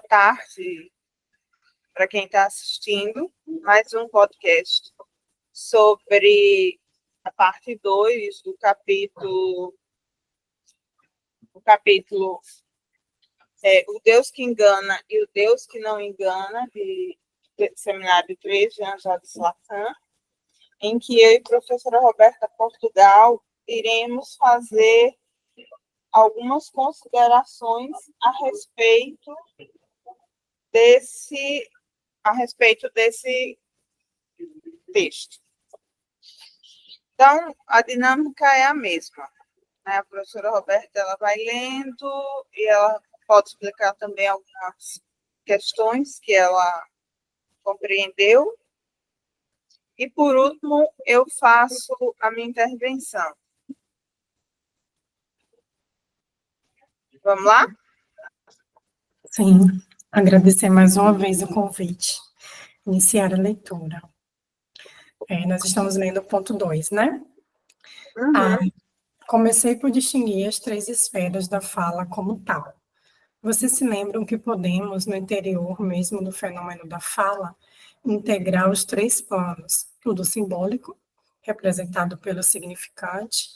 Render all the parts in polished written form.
tarde para quem está assistindo mais um podcast sobre a parte 2 do capítulo O Deus que Engana e o Deus que Não Engana, do Seminário 3 de Jean-Jacques Lacan, em que eu e a professora Roberta Portugal iremos fazer algumas considerações a respeito desse texto. Então, a dinâmica é a mesma, né? A professora Roberta ela vai lendo e ela pode explicar também algumas questões que ela compreendeu. E, por último, eu faço a minha intervenção. Vamos lá? Sim, agradecer mais uma vez o convite. Iniciar a leitura. Nós estamos lendo o ponto 2, né? Uhum. Comecei por distinguir as 3 esferas da fala como tal. Vocês se lembram que podemos, no interior mesmo do fenômeno da fala, integrar os 3 planos: o do simbólico, representado pelo significante,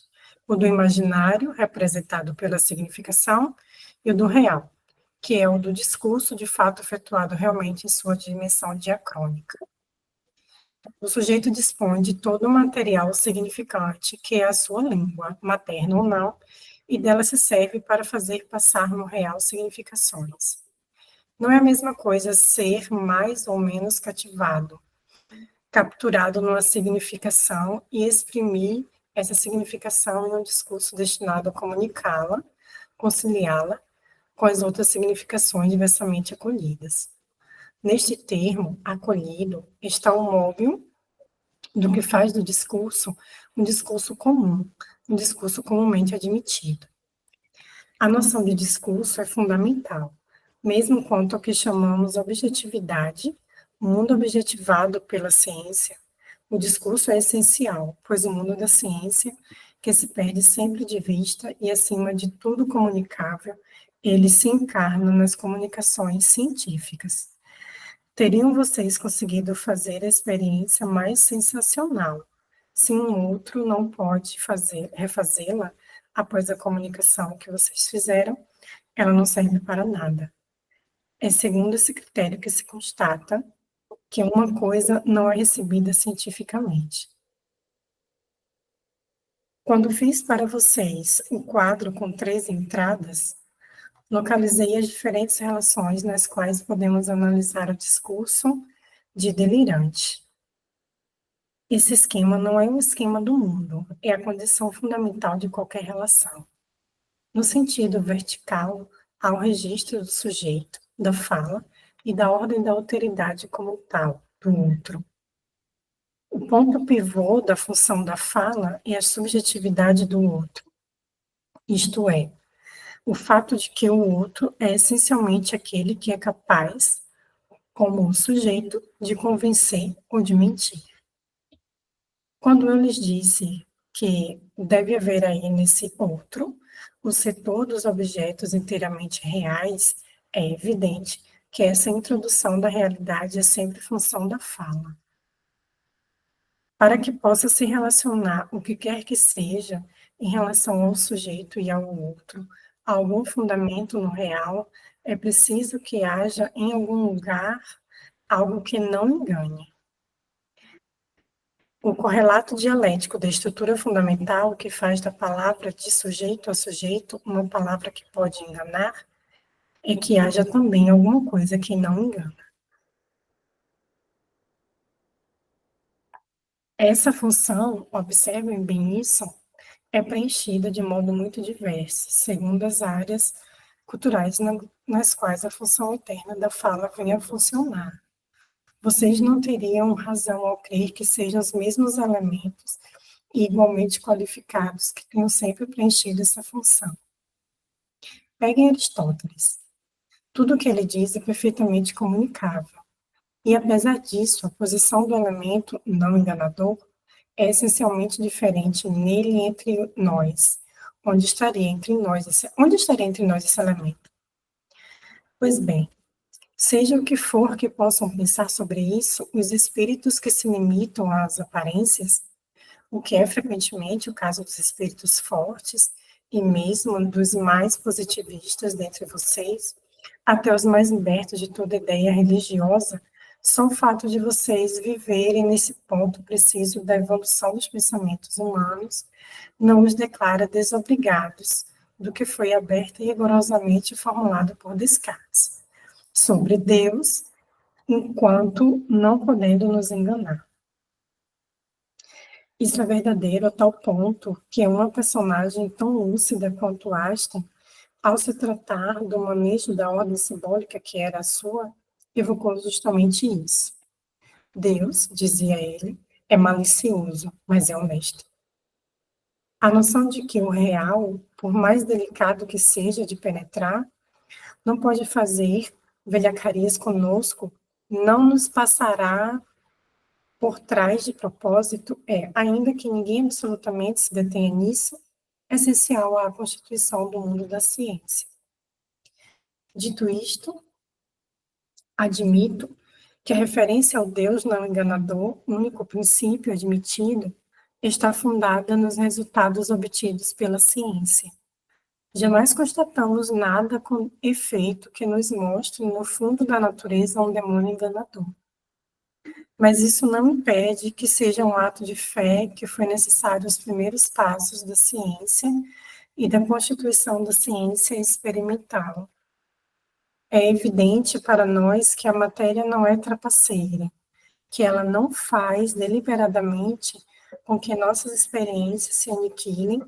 o do imaginário, representado pela significação, e o do real, que é o do discurso de fato efetuado realmente em sua dimensão diacrônica. O sujeito dispõe de todo o material significante, que é a sua língua, materna ou não, e dela se serve para fazer passar no real significações. Não é a mesma coisa ser mais ou menos cativado, capturado numa significação e exprimir essa significação em um discurso destinado a comunicá-la, conciliá-la com as outras significações diversamente acolhidas. Neste termo, acolhido, está o móvel do que faz do discurso um discurso comum, um discurso comumente admitido. A noção de discurso é fundamental, mesmo quanto ao que chamamos objetividade, o mundo objetivado pela ciência. O discurso é essencial, pois o mundo da ciência, que se perde sempre de vista e, acima de tudo comunicável, ele se encarna nas comunicações científicas. Teriam vocês conseguido fazer a experiência mais sensacional, se um outro não pode refazê-la após a comunicação que vocês fizeram, ela não serve para nada. É segundo esse critério que se constata que uma coisa não é recebida cientificamente. Quando fiz para vocês o quadro com 3 entradas, localizei as diferentes relações nas quais podemos analisar o discurso de delirante. Esse esquema não é um esquema do mundo, é a condição fundamental de qualquer relação. No sentido vertical, há o registro do sujeito, da fala e da ordem da alteridade como tal, do outro. O ponto pivô da função da fala é a subjetividade do outro, isto é, o fato de que o outro é essencialmente aquele que é capaz, como um sujeito, de convencer ou de mentir. Quando eu lhes disse que deve haver aí nesse outro o setor dos objetos inteiramente reais, é evidente que essa introdução da realidade é sempre função da fala. Para que possa se relacionar o que quer que seja em relação ao sujeito e ao outro, a algum fundamento no real, é preciso que haja em algum lugar algo que não engane. O correlato dialético da estrutura fundamental que faz da palavra de sujeito a sujeito uma palavra que pode enganar é que haja também alguma coisa que não engana. Essa função, observem bem isso, é preenchida de modo muito diverso, segundo as áreas culturais nas quais a função interna da fala vem a funcionar. Vocês não teriam razão ao crer que sejam os mesmos elementos e igualmente qualificados que tenham sempre preenchido essa função. Peguem Aristóteles. Tudo o que ele diz é perfeitamente comunicável. E, apesar disso, a posição do elemento não enganador é essencialmente diferente nele e entre nós. Onde estaria entre nós esse elemento? Pois bem, Seja o que for que possam pensar sobre isso, os espíritos que se limitam às aparências, o que é frequentemente o caso dos espíritos fortes e mesmo dos mais positivistas dentre vocês, até os mais libertos de toda ideia religiosa, só o fato de vocês viverem nesse ponto preciso da evolução dos pensamentos humanos não os declara desobrigados do que foi aberto e rigorosamente formulado por Descartes sobre Deus, enquanto não podendo nos enganar. Isso é verdadeiro a tal ponto que uma personagem tão lúcida quanto Einstein, ao se tratar do manejo da ordem simbólica que era a sua, evocou justamente isso. Deus, dizia ele, é malicioso, mas é honesto. A noção de que o real, por mais delicado que seja de penetrar, não pode fazer velhacarias conosco, não nos passará por trás de propósito é, ainda que ninguém absolutamente se detenha nisso, essencial à constituição do mundo da ciência. Dito isto, admito que a referência ao Deus não enganador, único princípio admitido, está fundada nos resultados obtidos pela ciência. Jamais constatamos nada com efeito que nos mostre no fundo da natureza um demônio enganador. Mas isso não impede que seja um ato de fé que foi necessário os primeiros passos da ciência e da constituição da ciência experimental. É evidente para nós que a matéria não é trapaceira, que ela não faz deliberadamente com que nossas experiências se aniquilem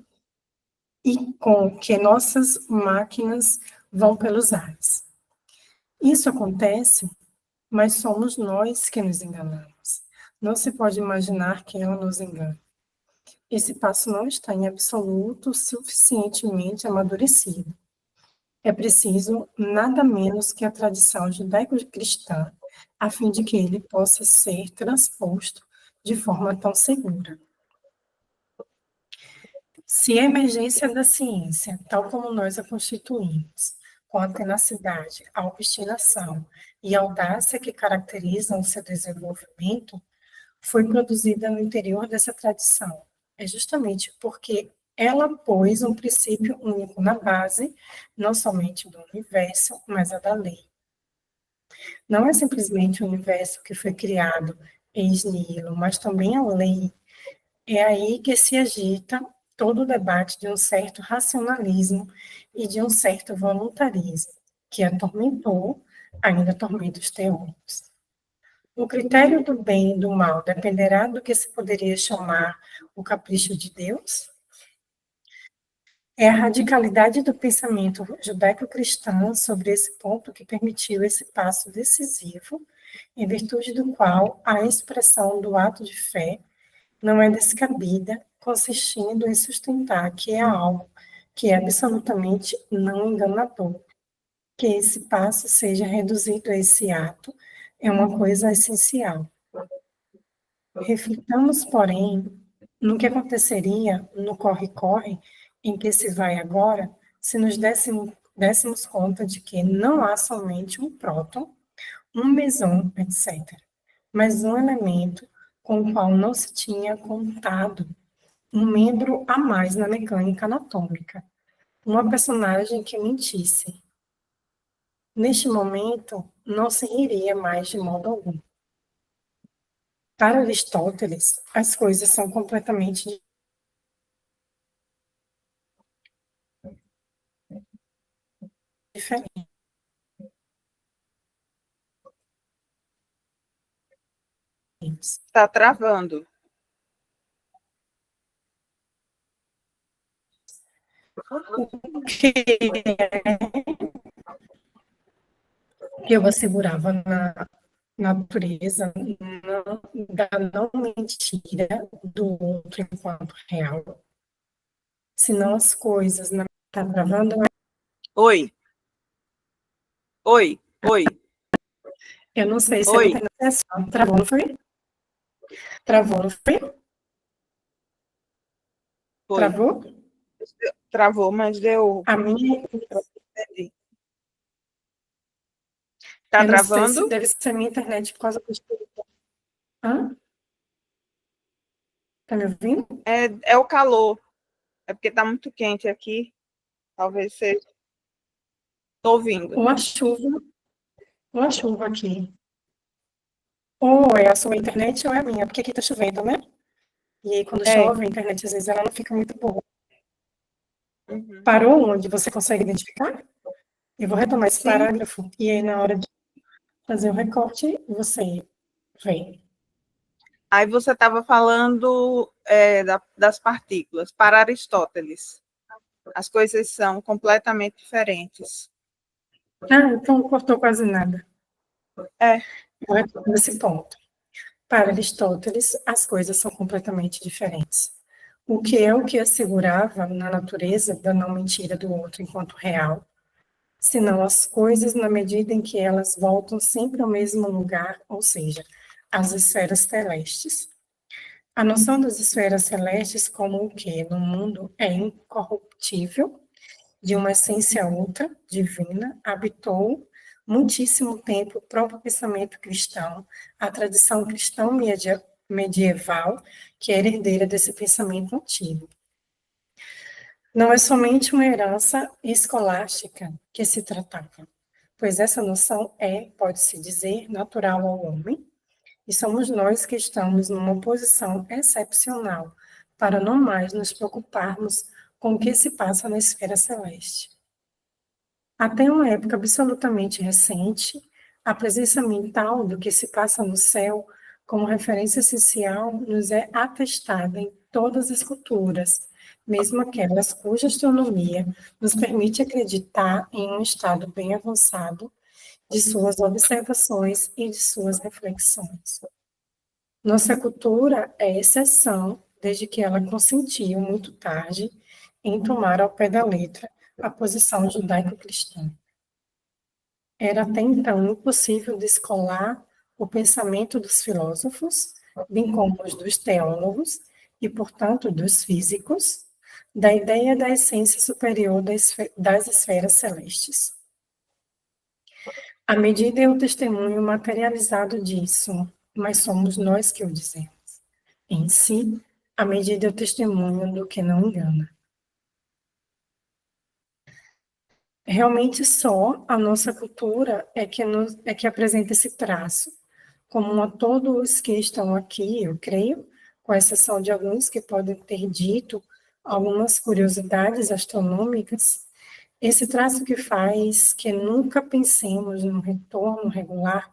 e com que nossas máquinas vão pelos ares. Isso acontece, mas somos nós que nos enganamos. Não se pode imaginar que ela nos engana. Esse passo não está em absoluto suficientemente amadurecido. É preciso nada menos que a tradição judaico-cristã, a fim de que ele possa ser transposto de forma tão segura. Se a emergência da ciência, tal como nós a constituímos, com a tenacidade, a obstinação e a audácia que caracterizam o seu desenvolvimento, foi produzida no interior dessa tradição, é justamente porque ela pôs um princípio único na base, não somente do universo, mas a da lei. Não é simplesmente o universo que foi criado ex nihilo, mas também a lei. É aí que se agita todo o debate de um certo racionalismo e de um certo voluntarismo, que atormentou, ainda atormenta os teólogos. O critério do bem e do mal dependerá do que se poderia chamar o capricho de Deus? É a radicalidade do pensamento judaico-cristão sobre esse ponto que permitiu esse passo decisivo, em virtude do qual a expressão do ato de fé não é descabida, consistindo em sustentar que é algo que é absolutamente não enganador. Que esse passo seja reduzido a esse ato é uma coisa essencial. Reflitamos, porém, no que aconteceria no corre-corre em que se vai agora, se nos dessemos conta de que não há somente um próton, um meson, etc., mas um elemento com o qual não se tinha contado, um membro a mais na mecânica anatômica, uma personagem que mentisse. Neste momento, não se riria mais de modo algum. Para Aristóteles, as coisas são completamente diferentes. Está travando. O que eu assegurava na natureza da não mentira do outro enquanto real, senão as coisas na está travando. Oi, oi, oi, Eu não sei se eu oi, tenho acesso. Travou, não foi? Travou, não foi? foi. Travou? Travou, mas deu A minha, para entender. Tá Eu não sei se travando? deve ser minha internet por causa do... Hã? Tá me ouvindo? É o calor. É porque tá muito quente aqui. Talvez seja. Tô ouvindo. Ou a chuva aqui. Ou é a sua internet ou é a minha, porque aqui tá chovendo, né? E aí, quando É. chove, a internet às vezes ela não fica muito boa. Uhum. Parou onde você consegue identificar? Eu vou retomar esse Sim. parágrafo e aí, na hora de fazer o recorte, você vê. Aí você estava falando das partículas. Para Aristóteles, as coisas são completamente diferentes. Ah, então não cortou quase nada. É, Vou retomar esse ponto. Para Aristóteles, as coisas são completamente diferentes. O que é o que assegurava na natureza da não mentira do outro enquanto real, senão as coisas na medida em que elas voltam sempre ao mesmo lugar, ou seja, as esferas celestes. A noção das esferas celestes como o que no mundo é incorruptível, de uma essência outra, divina, habitou muitíssimo tempo o próprio pensamento cristão, a tradição cristã medieval, que era herdeira desse pensamento antigo. Não é somente uma herança escolástica que se tratava, pois essa noção é, pode-se dizer, natural ao homem, e somos nós que estamos numa posição excepcional para não mais nos preocuparmos com o que se passa na esfera celeste. Até uma época absolutamente recente, a presença mental do que se passa no céu, como referência essencial, nos é atestada em todas as culturas, mesmo aquelas cuja astronomia nos permite acreditar em um estado bem avançado de suas observações e de suas reflexões. Nossa cultura é exceção, desde que ela consentiu muito tarde em tomar ao pé da letra a posição judaico-cristã. Era até então impossível descolar o pensamento dos filósofos, bem como os dos teólogos e, portanto, dos físicos, da ideia da essência superior das esferas celestes. A medida é o testemunho materializado disso, mas somos nós que o dizemos. Em si, a medida é o testemunho do que não engana. Realmente só a nossa cultura é que apresenta esse traço, como a todos que estão aqui, eu creio, com exceção de alguns que podem ter dito algumas curiosidades astronômicas, esse traço que faz que nunca pensemos no retorno regular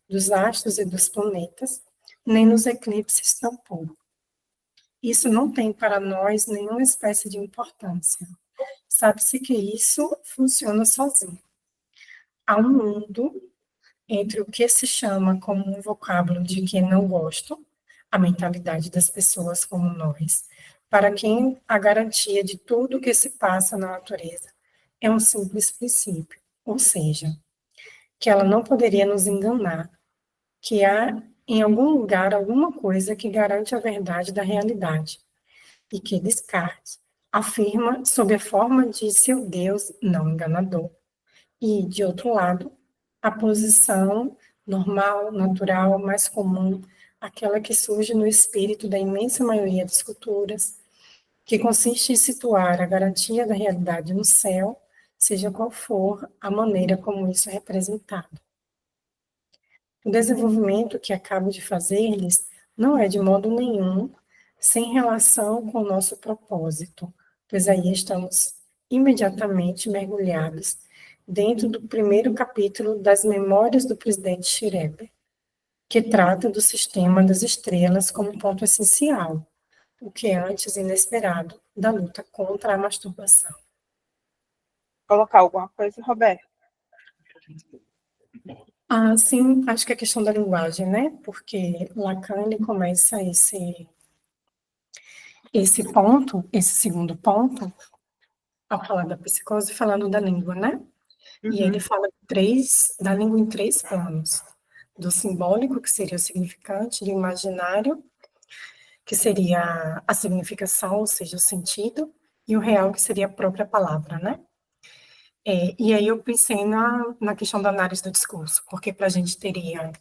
dos astros e dos planetas, nem nos eclipses tampouco. Isso não tem para nós nenhuma espécie de importância. Sabe-se que isso funciona sozinho. Há um mundo entre o que se chama como um vocábulo de quem não gosta, a mentalidade das pessoas como nós, para quem a garantia de tudo o que se passa na natureza é um simples princípio, ou seja, que ela não poderia nos enganar, que há em algum lugar alguma coisa que garante a verdade da realidade, e que Descartes afirma sob a forma de seu Deus não enganador. E, de outro lado, a posição normal, natural, mais comum, aquela que surge no espírito da imensa maioria das culturas, que consiste em situar a garantia da realidade no céu, seja qual for a maneira como isso é representado. O desenvolvimento que acabo de fazer-lhes não é de modo nenhum sem relação com o nosso propósito, pois aí estamos imediatamente mergulhados dentro do primeiro capítulo das Memórias do presidente Schreiber, que trata do sistema das estrelas como ponto essencial, o que é antes inesperado da luta contra a masturbação. Colocar alguma coisa, Roberto? Ah, sim, acho que é questão da linguagem, né? Porque Lacan ele começa esse ponto, esse segundo ponto, ao falar da psicose, falando da língua, né? E ele Uhum. fala da língua em três planos: do simbólico, que seria o significante, do imaginário, que seria a significação, ou seja, o sentido, e o real, que seria a própria palavra, né? E aí eu pensei na questão da análise do discurso, porque para a gente teria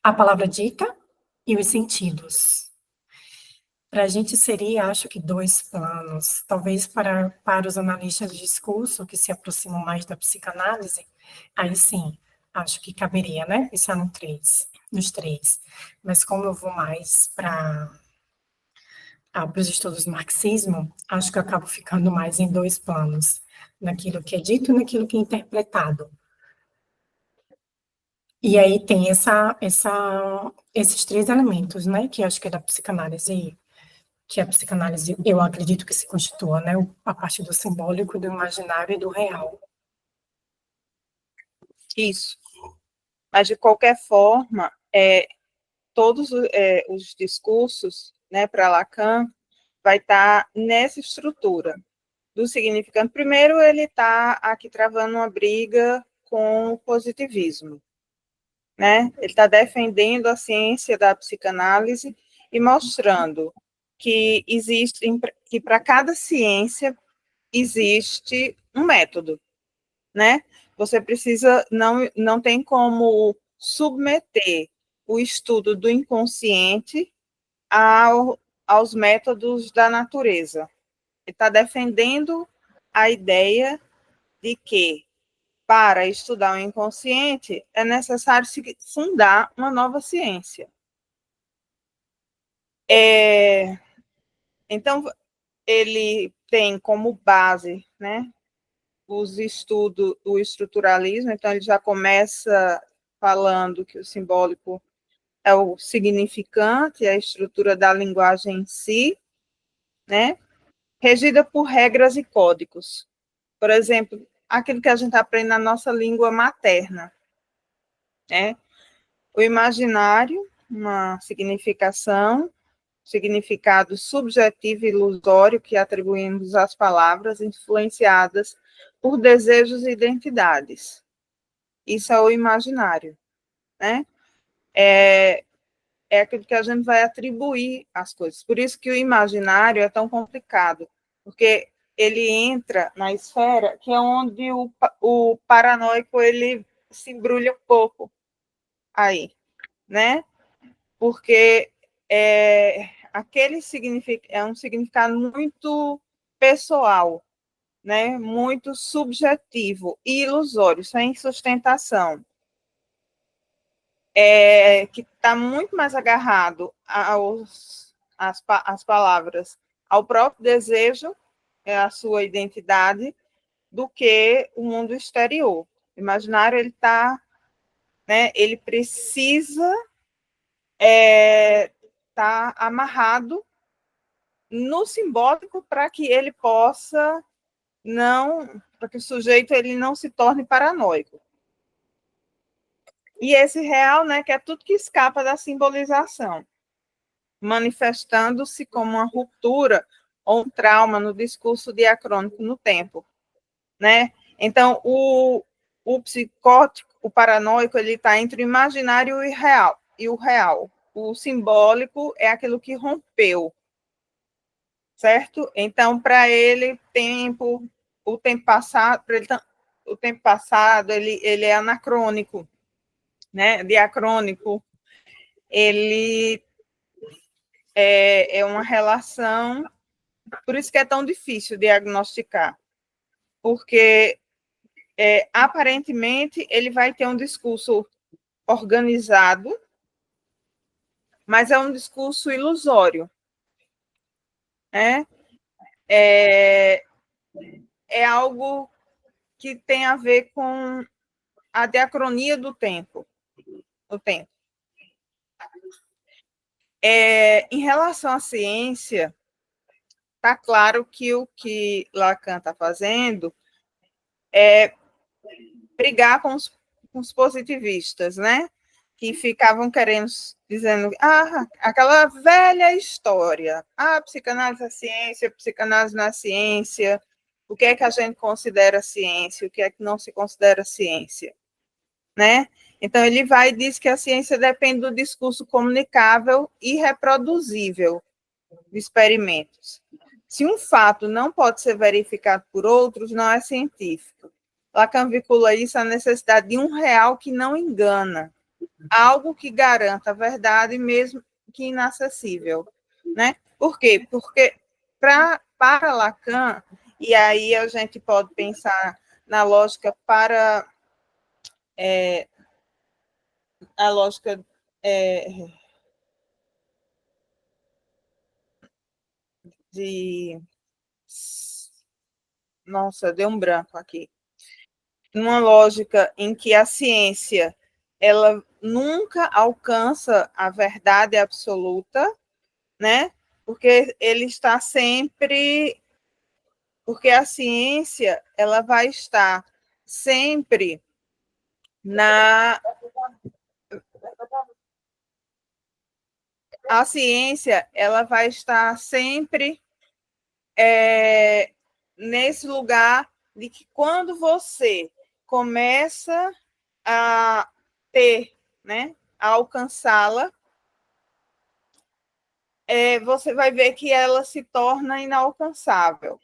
a palavra dita e os sentidos. Para a gente seria, acho que, dois planos. Talvez para os analistas de discurso, que se aproximam mais da psicanálise, aí sim, acho que caberia, né? Pensar nos três. Mas como eu vou mais para os estudos do marxismo, acho que eu acabo ficando mais em dois planos, naquilo que é dito e naquilo que é interpretado. E aí tem esses três elementos, né, que acho que é da psicanálise, que a psicanálise, eu acredito que se constitua, né, a partir do simbólico, do imaginário e do real. Isso. Mas, de qualquer forma, todos os discursos, né, para Lacan, vai estar nessa estrutura do significante. Primeiro, ele está aqui travando uma briga com o positivismo, né? Ele está defendendo a ciência da psicanálise e mostrando que existe, que para cada ciência existe um método, né? Você precisa, não tem como submeter o estudo do inconsciente aos métodos da natureza. Ele está defendendo a ideia de que, para estudar o inconsciente, é necessário se fundar uma nova ciência. Então, ele tem como base, né, os estudos do estruturalismo, então ele já começa falando que o simbólico é o significante, é a estrutura da linguagem em si, né, regida por regras e códigos. Por exemplo, aquilo que a gente aprende na nossa língua materna, né? O imaginário, uma significação, significado subjetivo e ilusório que atribuímos às palavras, influenciadas por desejos e identidades. Isso é o imaginário, né? É aquilo que a gente vai atribuir às coisas. Por isso que o imaginário é tão complicado, porque ele entra na esfera que é onde o paranoico ele se embrulha um pouco aí, né? Porque aquele é um significado muito pessoal, né? Muito subjetivo e ilusório, sem sustentação. Que está muito mais agarrado às palavras, ao próprio desejo, à sua identidade, do que o mundo exterior. O imaginário, ele está, né, ele precisa estar amarrado no simbólico para que ele possa para que o sujeito ele não se torne paranoico. E esse real, né, que é tudo que escapa da simbolização, manifestando-se como uma ruptura ou um trauma no discurso diacrônico no tempo, né? Então, o psicótico, o paranoico, ele está entre o imaginário e o real. O simbólico é aquilo que rompeu, certo? Então, para ele, o tempo passado, ele é anacrônico, né? Diacrônico. Ele é uma relação, por isso que é tão difícil diagnosticar, porque aparentemente ele vai ter um discurso organizado, mas é um discurso ilusório, né? É algo que tem a ver com a diacronia do tempo. O tempo. Em relação à ciência, está claro que o que Lacan está fazendo é brigar com os positivistas, né? Que ficavam dizendo, aquela velha história, psicanálise é ciência, psicanálise não é ciência, o que é que a gente considera ciência, o que é que não se considera ciência, né? Então, ele vai e diz que a ciência depende do discurso comunicável e reproduzível de experimentos. Se um fato não pode ser verificado por outros, não é científico. Lacan vincula isso à necessidade de um real que não engana, algo que garanta a verdade, mesmo que inacessível. Né? Por quê? Porque para Lacan, e aí a gente pode pensar na lógica para a lógica de nossa, deu um branco aqui. Uma lógica em que a ciência ela nunca alcança a verdade absoluta, né? Porque ele está sempre, porque a ciência ela vai estar sempre na a ciência ela vai estar sempre nesse lugar de que quando você começa a ter, né, a alcançá-la, você vai ver que ela se torna inalcançável.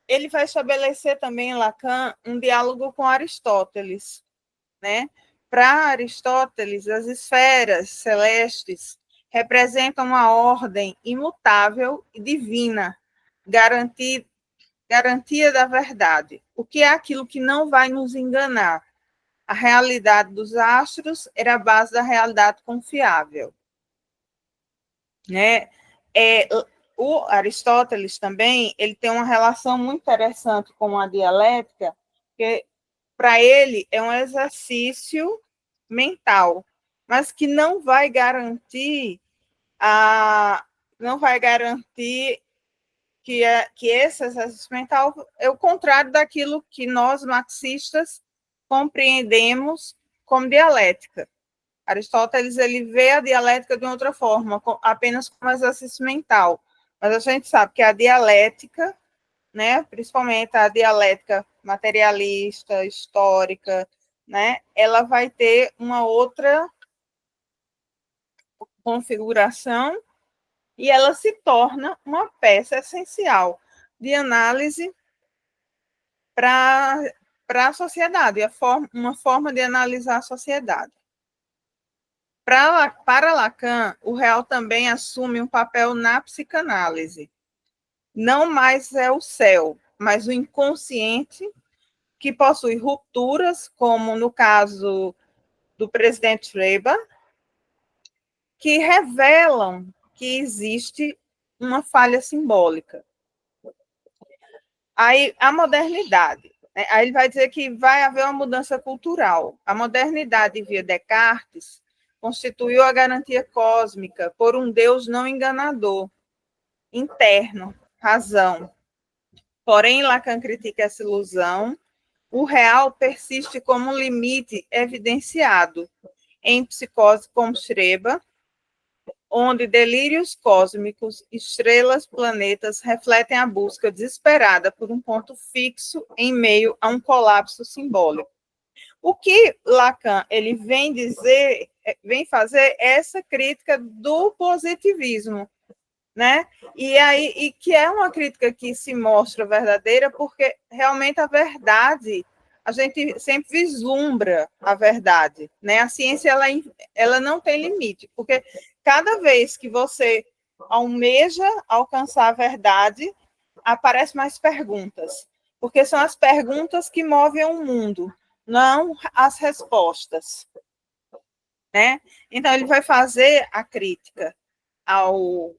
Ele vai estabelecer também, Lacan, um diálogo com Aristóteles, né? Para Aristóteles, as esferas celestes representam uma ordem imutável e divina, garantia da verdade. O que é aquilo que não vai nos enganar? A realidade dos astros era a base da realidade confiável. Né? O Aristóteles também ele tem uma relação muito interessante com a dialética, que para ele é um exercício mental, mas que não vai garantir que esse exercício mental é o contrário daquilo que nós marxistas compreendemos como dialética. Aristóteles ele vê a dialética de outra forma, apenas como exercício mental. Mas a gente sabe que a dialética, né, principalmente a dialética materialista, histórica, né, ela vai ter uma outra configuração e ela se torna uma peça essencial de análise para a sociedade, uma forma de analisar a sociedade. Para Lacan, o real também assume um papel na psicanálise. Não mais é o céu, mas o inconsciente, que possui rupturas, como no caso do presidente Schreiber, que revelam que existe uma falha simbólica. Aí, a modernidade. Né? Aí ele vai dizer que vai haver uma mudança cultural. A modernidade, via Descartes, constituiu a garantia cósmica por um Deus não enganador, interno, razão. Porém, Lacan critica essa ilusão. O real persiste como um limite evidenciado em psicose como Schreiber, onde delírios cósmicos, estrelas, planetas refletem a busca desesperada por um ponto fixo em meio a um colapso simbólico. O que Lacan ele vem fazer essa crítica do positivismo, né? E que é uma crítica que se mostra verdadeira porque realmente a verdade a gente sempre vislumbra a verdade, né? A ciência ela não tem limite, porque cada vez que você almeja alcançar a verdade, aparecem mais perguntas, porque são as perguntas que movem o mundo, não as respostas, né? Então ele vai fazer a crítica ao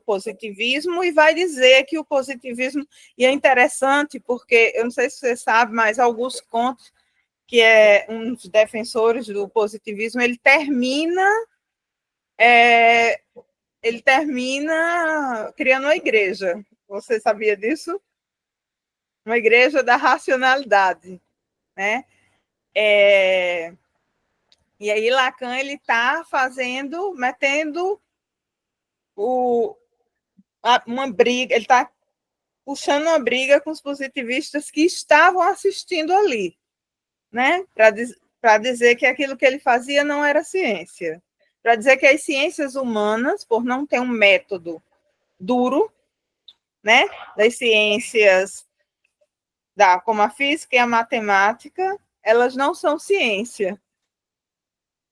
positivismo e vai dizer que o positivismo, e é interessante porque, eu não sei se você sabe, mas Auguste Comte, que é um dos defensores do positivismo, ele termina criando uma igreja. Você sabia disso? Uma igreja da racionalidade, né? E aí Lacan ele está metendo uma briga, ele está puxando uma briga com os positivistas que estavam assistindo ali, né? Para dizer que aquilo que ele fazia não era ciência, para dizer que as ciências humanas, por não ter um método duro, né, das ciências como a física e a matemática, elas não são ciência,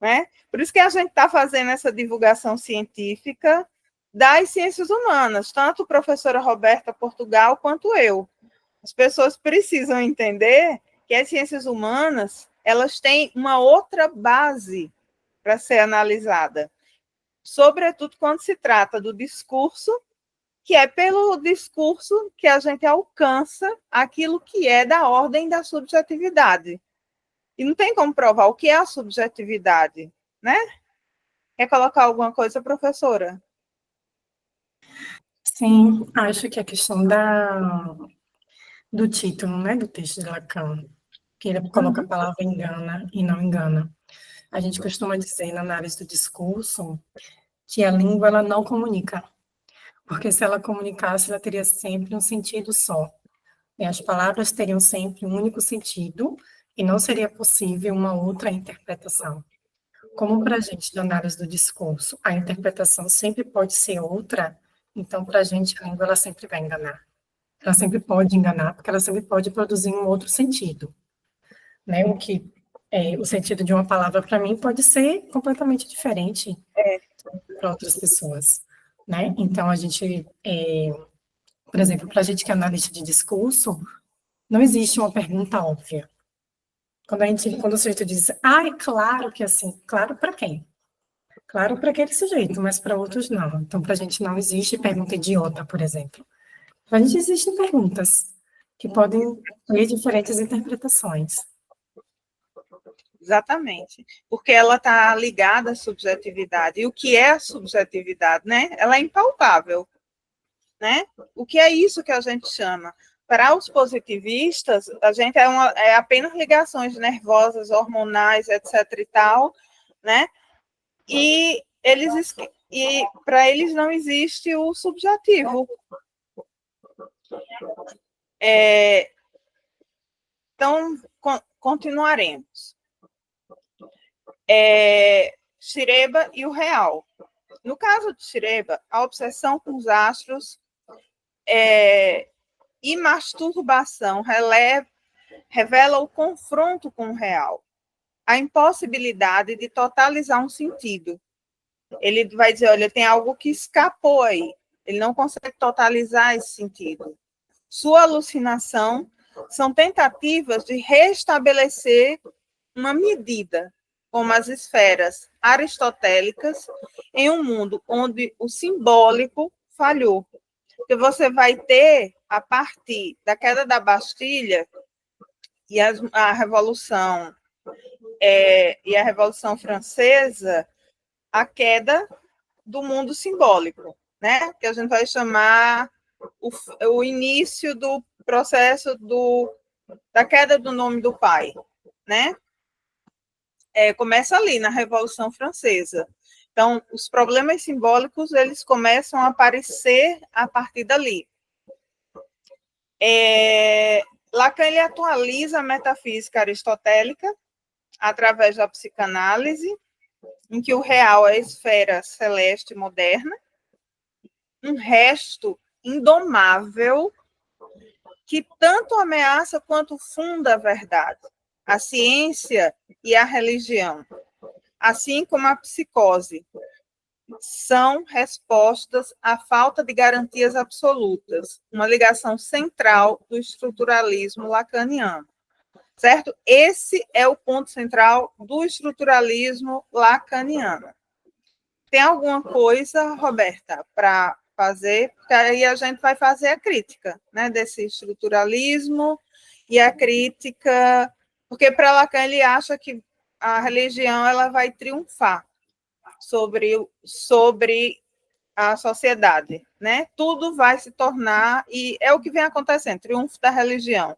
né? Por isso que a gente está fazendo essa divulgação científica das ciências humanas, tanto a professora Roberta Portugal quanto eu. As pessoas precisam entender que as ciências humanas, elas têm uma outra base para ser analisada, sobretudo quando se trata do discurso, que é pelo discurso que a gente alcança aquilo que é da ordem da subjetividade. E não tem como provar o que é a subjetividade, né? Quer colocar alguma coisa, professora? Sim, acho que a questão do título, né, do texto de Lacan, que ele coloca a palavra engana e não engana. A gente costuma dizer na análise do discurso que a língua ela não comunica, porque se ela comunicasse, ela teria sempre um sentido só. E as palavras teriam sempre um único sentido e não seria possível uma outra interpretação. Como para a gente, da análise do discurso, a interpretação sempre pode ser outra, então, para a gente, a língua ela sempre vai enganar. Ela sempre pode enganar, porque ela sempre pode produzir um outro sentido. Né? O sentido de uma palavra, para mim, pode ser completamente diferente para outras pessoas. Né? Então, a gente, por exemplo, para a gente que é analista de discurso, não existe uma pergunta óbvia. Quando o sujeito diz, é claro que assim, claro para quem? Claro para aquele sujeito, mas para outros não. Então, para a gente não existe pergunta idiota, por exemplo. Para a gente existem perguntas que podem ter diferentes interpretações. Exatamente, porque ela está ligada à subjetividade. E o que é a subjetividade, né? Ela é impalpável, né? O que é isso que a gente chama? Para os positivistas, a gente é apenas ligações nervosas, hormonais, etc. e tal, né? E para eles não existe o subjetivo. Então, continuaremos. Xireba e o real. No caso de Xireba, a obsessão com os astros e masturbação revela o confronto com o real, a impossibilidade de totalizar um sentido. Ele vai dizer, olha, tem algo que escapou aí, ele não consegue totalizar esse sentido. Sua alucinação são tentativas de restabelecer uma medida, como as esferas aristotélicas, em um mundo onde o simbólico falhou. Porque você vai ter, a partir da queda da Bastilha e a Revolução Francesa, a queda do mundo simbólico, né? Que a gente vai chamar o início do processo da queda do nome do pai, né? Começa ali, na Revolução Francesa. Então, os problemas simbólicos, eles começam a aparecer a partir dali. Lacan, ele atualiza a metafísica aristotélica através da psicanálise, em que o real é a esfera celeste moderna, um resto indomável que tanto ameaça quanto funda a verdade, a ciência e a religião, assim como a psicose, são respostas à falta de garantias absolutas, uma ligação central do estruturalismo lacaniano. Certo? Esse é o ponto central do estruturalismo lacaniano. Tem alguma coisa, Roberta, para fazer? Porque aí a gente vai fazer a crítica, né, desse estruturalismo e a crítica, porque para Lacan ele acha que a religião ela vai triunfar sobre a sociedade, né? Tudo vai se tornar, e é o que vem acontecendo, triunfo da religião.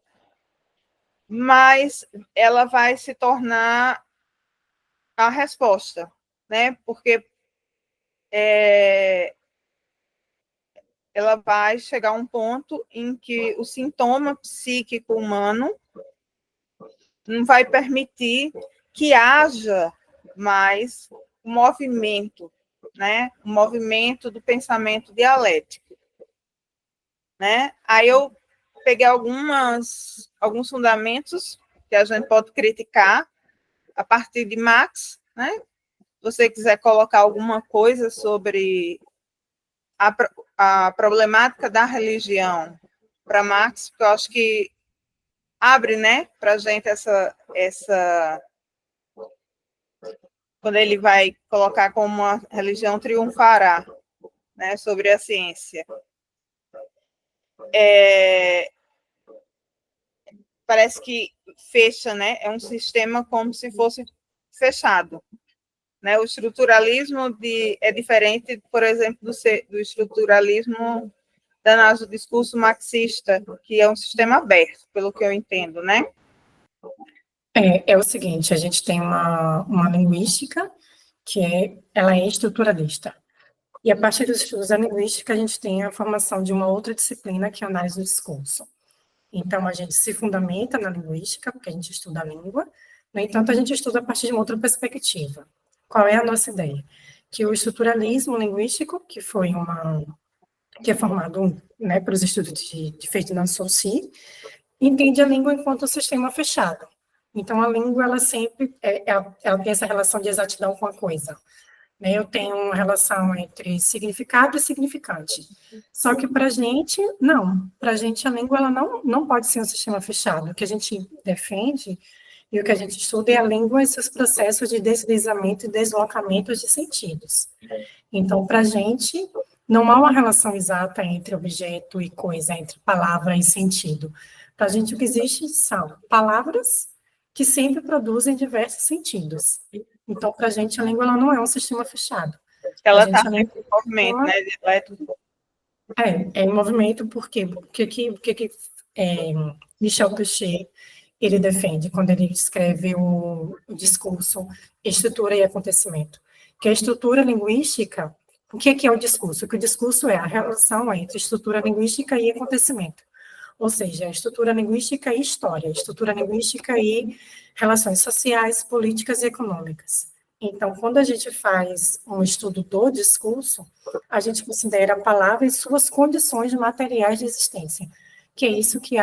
Mas ela vai se tornar a resposta, né? Porque ela vai chegar a um ponto em que o sintoma psíquico humano não vai permitir que haja mais movimento, né? O movimento do pensamento dialético, né? Aí eu peguei alguns fundamentos que a gente pode criticar a partir de Marx, né? Se você quiser colocar alguma coisa sobre a problemática da religião para Marx, porque eu acho que abre, né, para a gente essa quando ele vai colocar como a religião triunfará, né, sobre a ciência. Parece que fecha, né, é um sistema como se fosse fechado. Né? O estruturalismo é diferente, por exemplo, do estruturalismo da análise do discurso marxista, que é um sistema aberto, pelo que eu entendo, né? É o seguinte, a gente tem uma linguística ela é estruturalista. E a partir dos estudos da linguística, a gente tem a formação de uma outra disciplina, que é a análise do discurso. Então, a gente se fundamenta na linguística, porque a gente estuda a língua, no entanto, a gente estuda a partir de uma outra perspectiva. Qual é a nossa ideia? Que o estruturalismo linguístico, que é formado, né, pelos estudos de Ferdinand Saussure, entende a língua enquanto um sistema fechado. Então, a língua, ela sempre ela tem essa relação de exatidão com a coisa. Né? Eu tenho uma relação entre significado e significante. Só que para a gente, não. Para a gente, a língua ela não pode ser um sistema fechado. O que a gente defende e o que a gente estuda é a língua e seus processos de deslizamento e deslocamento de sentidos. Então, para a gente, não há uma relação exata entre objeto e coisa, entre palavra e sentido. Para a gente, o que existe são palavras que sempre produzem diversos sentidos. Então, para a gente, a língua ela não é um sistema fechado. Ela está em movimento, né? É em movimento porque Michel Foucault ele defende quando ele escreve o discurso Estrutura e Acontecimento, que a estrutura linguística, o que é o discurso? Que o discurso é a relação entre estrutura linguística e acontecimento, ou seja, a estrutura linguística e história, a estrutura linguística e relações sociais, políticas e econômicas. Então, quando a gente faz um estudo do discurso, a gente considera a palavra e suas condições materiais de existência, que é isso que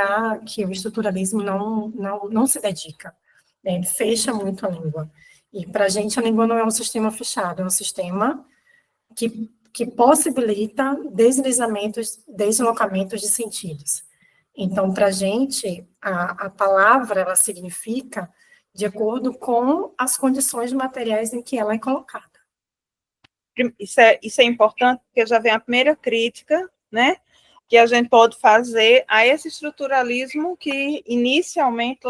o estruturalismo não se dedica. Né? Ele fecha muito a língua. E, para a gente, a língua não é um sistema fechado, é um sistema que possibilita deslizamentos, deslocamentos de sentidos. Então, para a gente, a palavra, ela significa de acordo com as condições materiais em que ela é colocada. Isso é importante, porque já vem a primeira crítica, né, que a gente pode fazer a esse estruturalismo que, inicialmente,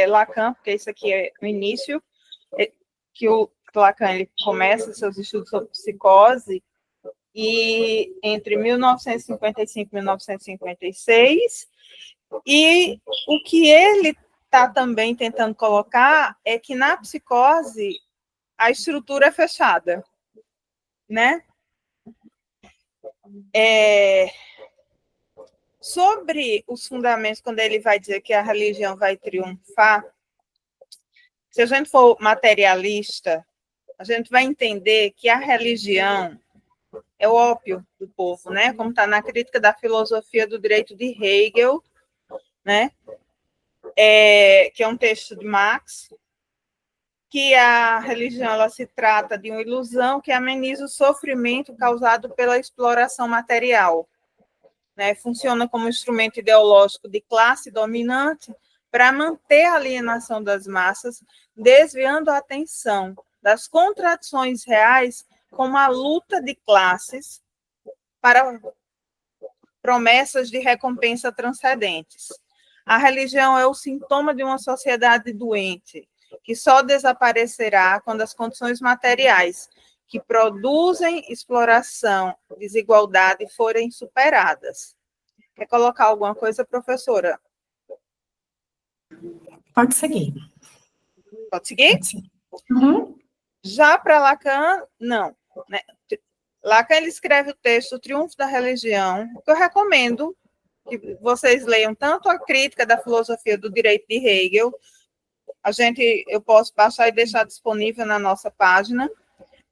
Lacan, porque isso aqui é o início, que o Lacan ele começa seus estudos sobre psicose, e entre 1955 e 1956, e o que ele está também tentando colocar é que na psicose a estrutura é fechada, né? Sobre os fundamentos, quando ele vai dizer que a religião vai triunfar, se a gente for materialista, a gente vai entender que a religião é o ópio do povo, né? Como está na crítica da filosofia do direito de Hegel, né? Que é um texto de Marx, que a religião ela se trata de uma ilusão que ameniza o sofrimento causado pela exploração material. Né? Funciona como instrumento ideológico de classe dominante para manter a alienação das massas, desviando a atenção das contradições reais como a luta de classes para promessas de recompensa transcendentes. A religião é o sintoma de uma sociedade doente, que só desaparecerá quando as condições materiais que produzem exploração, desigualdade forem superadas. Quer colocar alguma coisa, professora? Pode seguir. Pode seguir? Pode seguir. Uhum. Já para Lacan, não. Né? Lacan ele escreve o texto O Triunfo da Religião, que eu recomendo que vocês leiam tanto a crítica da filosofia do direito de Hegel, eu posso baixar e deixar disponível na nossa página,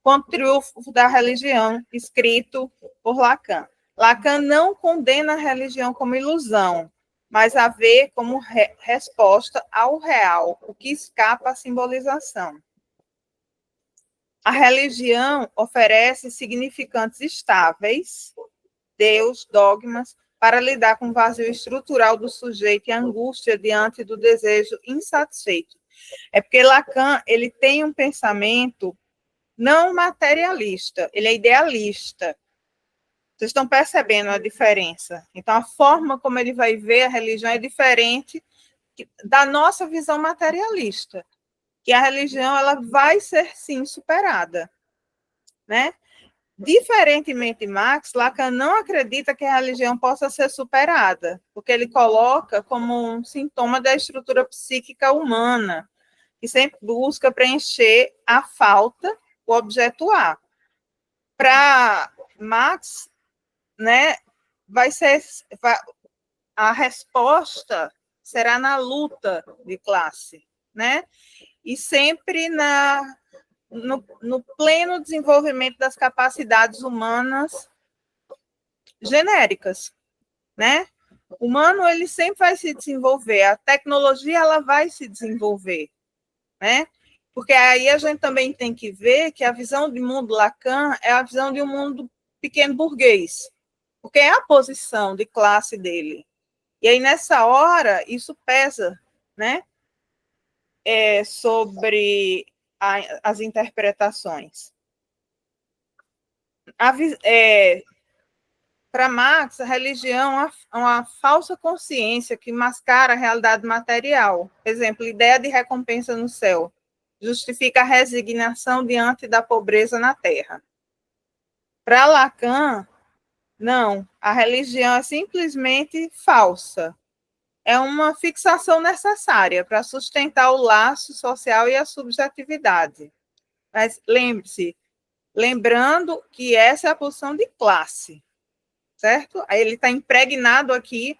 com o triunfo da religião, escrito por Lacan. Lacan não condena a religião como ilusão, mas a vê como resposta ao real, o que escapa à simbolização. A religião oferece significantes estáveis, Deus, dogmas, para lidar com o vazio estrutural do sujeito e a angústia diante do desejo insatisfeito. É porque Lacan ele tem um pensamento não materialista, ele é idealista. Vocês estão percebendo a diferença? Então, a forma como ele vai ver a religião é diferente da nossa visão materialista, que a religião ela vai ser, sim, superada, né? Diferentemente de Marx, Lacan não acredita que a religião possa ser superada, porque ele coloca como um sintoma da estrutura psíquica humana, que sempre busca preencher a falta, o objeto A. Para Marx, né, a resposta será na luta de classe, né? E sempre no pleno desenvolvimento das capacidades humanas genéricas, né? O humano ele sempre vai se desenvolver, a tecnologia ela vai se desenvolver, né? Porque aí a gente também tem que ver que a visão de mundo Lacan é a visão de um mundo pequeno burguês, porque é a posição de classe dele. E aí nessa hora isso pesa, né? Sobre as interpretações. Para Marx, a religião é uma falsa consciência que mascara a realidade material. Por exemplo, a ideia de recompensa no céu justifica a resignação diante da pobreza na terra. Para Lacan, não, a religião é simplesmente falsa. É uma fixação necessária para sustentar o laço social e a subjetividade. Mas lembrando que essa é a posição de classe, certo? Aí ele está impregnado aqui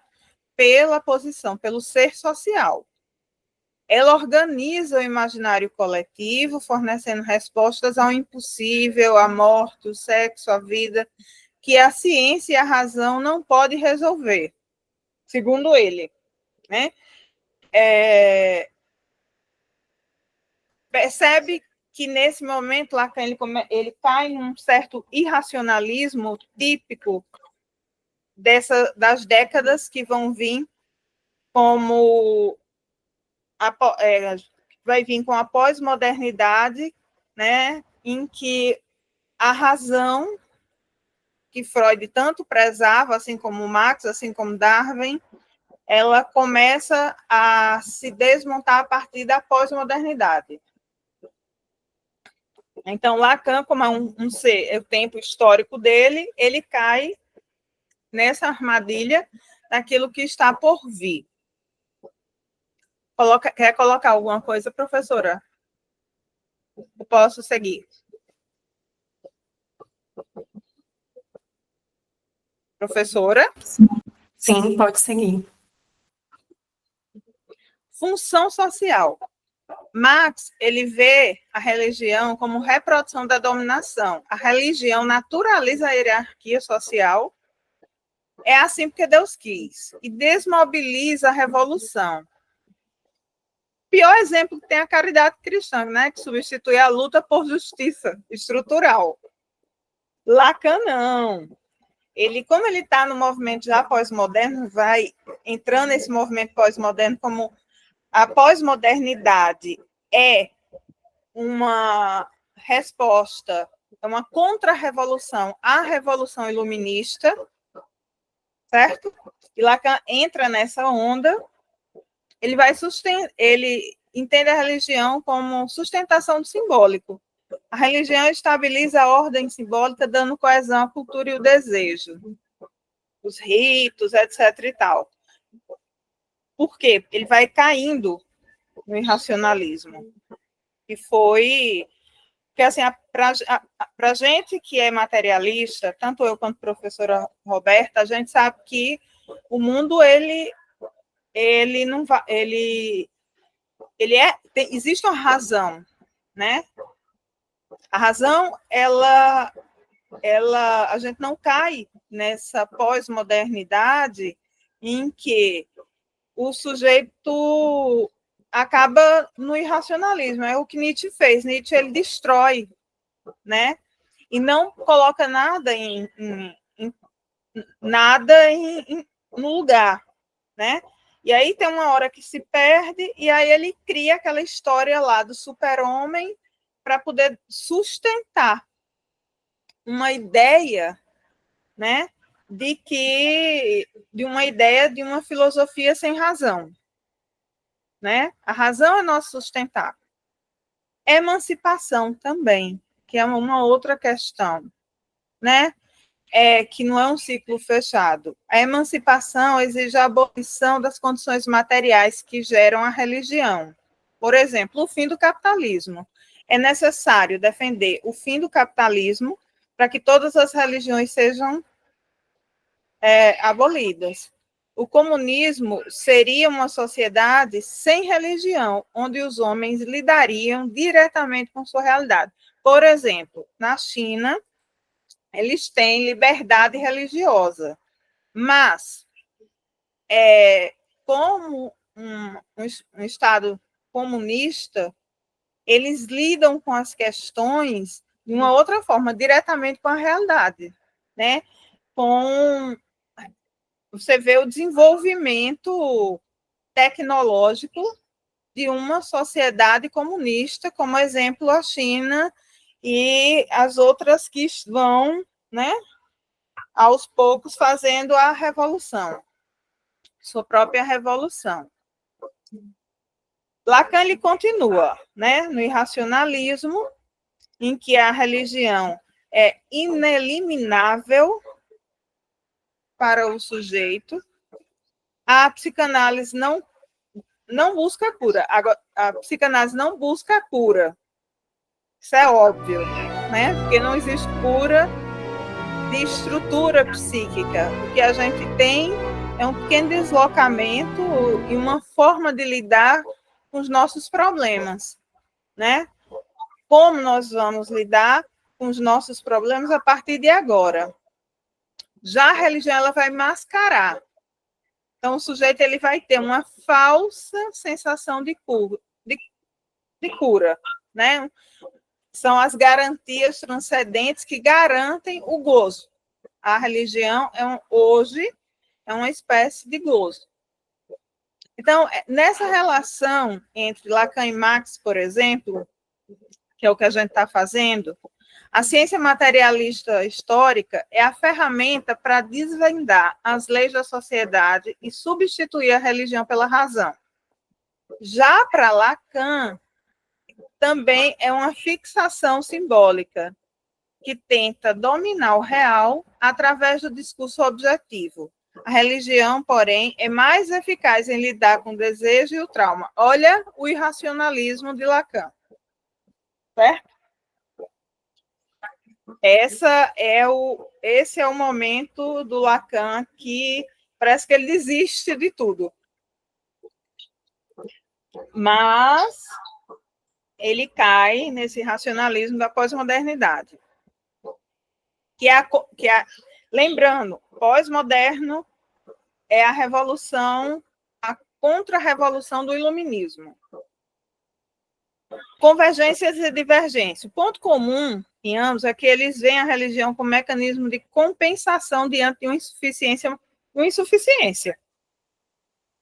pela posição, pelo ser social. Ela organiza o imaginário coletivo, fornecendo respostas ao impossível, à morte, o sexo, a vida, que a ciência e a razão não podem resolver, segundo ele, né? Percebe que nesse momento Lacan ele cai num certo irracionalismo típico das décadas que vão vir como vai vir com a pós-modernidade, né, em que a razão que Freud tanto prezava, assim como Marx, assim como Darwin, ela começa a se desmontar a partir da pós-modernidade. Então, Lacan, como é um ser, é o tempo histórico dele, ele cai nessa armadilha daquilo que está por vir. Quer colocar alguma coisa, professora? Eu posso seguir. Professora? Sim, pode seguir. Função social. Marx, ele vê a religião como reprodução da dominação. A religião naturaliza a hierarquia social. É assim porque Deus quis. E desmobiliza a revolução. Pior exemplo que tem a caridade cristã, né, que substitui a luta por justiça estrutural. Lacan não. Como ele está no movimento já pós-moderno, vai entrando nesse movimento pós-moderno como a pós-modernidade é uma resposta, é uma contra-revolução à revolução iluminista, certo? E Lacan entra nessa onda. Ele entende a religião como sustentação do simbólico. A religião estabiliza a ordem simbólica, dando coesão à cultura e o desejo, os ritos, etc. e tal. Por quê? Ele vai caindo no irracionalismo. Que foi... Porque, assim, para a gente que é materialista, tanto eu quanto a professora Roberta, a gente sabe que o mundo, ele não vai... existe uma razão, né? A razão, a gente não cai nessa pós-modernidade em que o sujeito acaba no irracionalismo. É o que Nietzsche fez. Nietzsche, ele destrói, né? E não coloca nada no lugar, né? E aí tem uma hora que se perde, e aí ele cria aquela história lá do super-homem para poder sustentar uma ideia, né, de uma ideia de uma filosofia sem razão, né? A razão é nosso sustentável. Emancipação também, que é uma outra questão, né? Que não é um ciclo fechado. A emancipação exige a abolição das condições materiais que geram a religião. Por exemplo, o fim do capitalismo. É necessário defender o fim do capitalismo para que todas as religiões sejam abolidas. O comunismo seria uma sociedade sem religião, onde os homens lidariam diretamente com sua realidade. Por exemplo, na China, eles têm liberdade religiosa, mas como um Estado comunista, eles lidam com as questões de uma outra forma, diretamente com a realidade, né? Você vê o desenvolvimento tecnológico de uma sociedade comunista, como exemplo a China e as outras que vão, né, aos poucos fazendo a revolução, sua própria revolução. Lacan ele continua, né, no irracionalismo, em que a religião é ineliminável para o sujeito. A psicanálise não busca cura. A psicanálise não busca cura. Isso é óbvio, né? Porque não existe cura de estrutura psíquica. O que a gente tem é um pequeno deslocamento e uma forma de lidar com os nossos problemas, né? Como nós vamos lidar com os nossos problemas a partir de agora. Já a religião ela vai mascarar. Então, o sujeito ele vai ter uma falsa sensação de cura, né? São as garantias transcendentes que garantem o gozo. A religião hoje é uma espécie de gozo. Então, nessa relação entre Lacan e Marx, por exemplo, que é o que a gente está fazendo, a ciência materialista histórica é a ferramenta para desvendar as leis da sociedade e substituir a religião pela razão. Já para Lacan, também é uma fixação simbólica que tenta dominar o real através do discurso objetivo. A religião, porém, é mais eficaz em lidar com o desejo e o trauma. Olha o irracionalismo de Lacan. Certo? Esse é o momento do Lacan que parece que ele desiste de tudo. Mas ele cai nesse racionalismo da pós-modernidade. Lembrando, pós-moderno é a revolução, a contra-revolução do iluminismo. Convergências e divergências. O ponto comum em ambos é que eles veem a religião como mecanismo de compensação diante de uma insuficiência.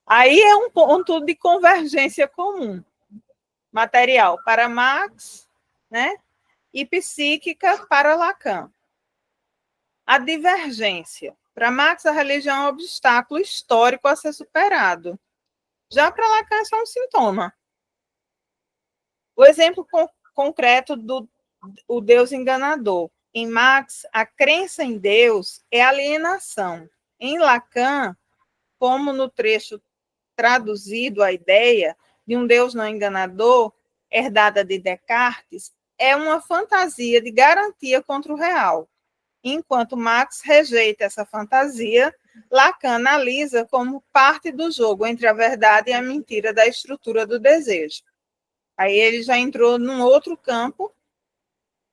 Aí é um ponto de convergência comum, material para Marx, né, e psíquica para Lacan. A divergência. Para Marx, a religião é um obstáculo histórico a ser superado. Já para Lacan, é só um sintoma. O exemplo concreto do Deus enganador. Em Marx, a crença em Deus é alienação. Em Lacan, como no trecho traduzido a ideia de um Deus não enganador, herdada de Descartes, é uma fantasia de garantia contra o real. Enquanto Marx rejeita essa fantasia, Lacan analisa como parte do jogo entre a verdade e a mentira da estrutura do desejo. Aí ele já entrou num outro campo,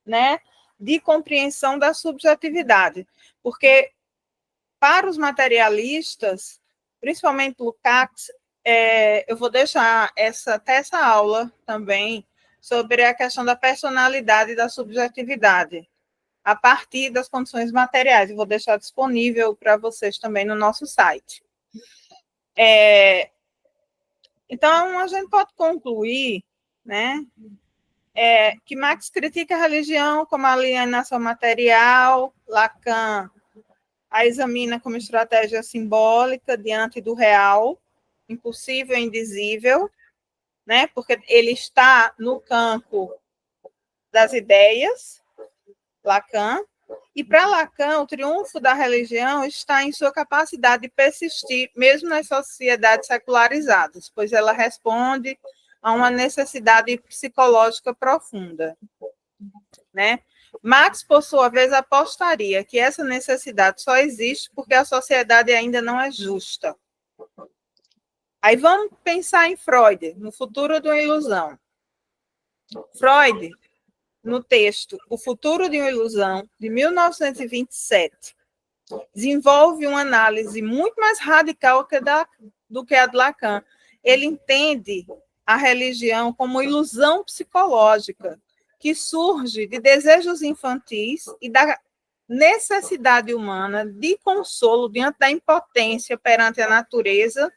né, de compreensão da subjetividade. Porque, para os materialistas, principalmente Lukács, eu vou deixar até essa aula também sobre a questão da personalidade e da subjetividade, a partir das condições materiais. Eu vou deixar disponível para vocês também no nosso site. Então, a gente pode concluir, né, que Marx critica a religião como alienação material, Lacan a examina como estratégia simbólica diante do real, impossível e indizível, né, porque ele está no campo das ideias, Lacan, e para Lacan, o triunfo da religião está em sua capacidade de persistir, mesmo nas sociedades secularizadas, pois ela responde a uma necessidade psicológica profunda, né? Marx, por sua vez, apostaria que essa necessidade só existe porque a sociedade ainda não é justa. Aí vamos pensar em Freud, no Futuro de uma Ilusão. Freud, no texto O Futuro de uma Ilusão, de 1927, desenvolve uma análise muito mais radical do que a de Lacan. Ele entende a religião como ilusão psicológica, que surge de desejos infantis e da necessidade humana de consolo diante da impotência perante a natureza,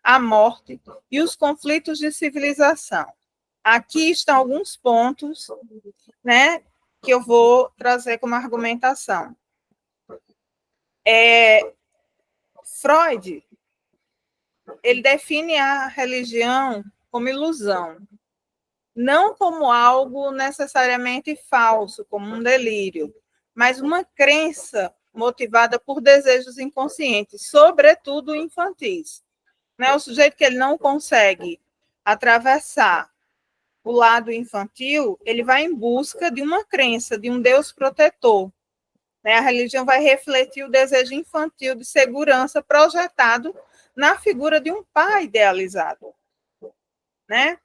a morte e os conflitos de civilização. Aqui estão alguns pontos, né, que eu vou trazer como argumentação. Freud, ele define a religião como ilusão, não como algo necessariamente falso, como um delírio, mas uma crença motivada por desejos inconscientes, sobretudo infantis. Né? O sujeito que ele não consegue atravessar o lado infantil, ele vai em busca de uma crença, de um Deus protetor. Né? A religião vai refletir o desejo infantil de segurança projetado na figura de um pai idealizado. Né?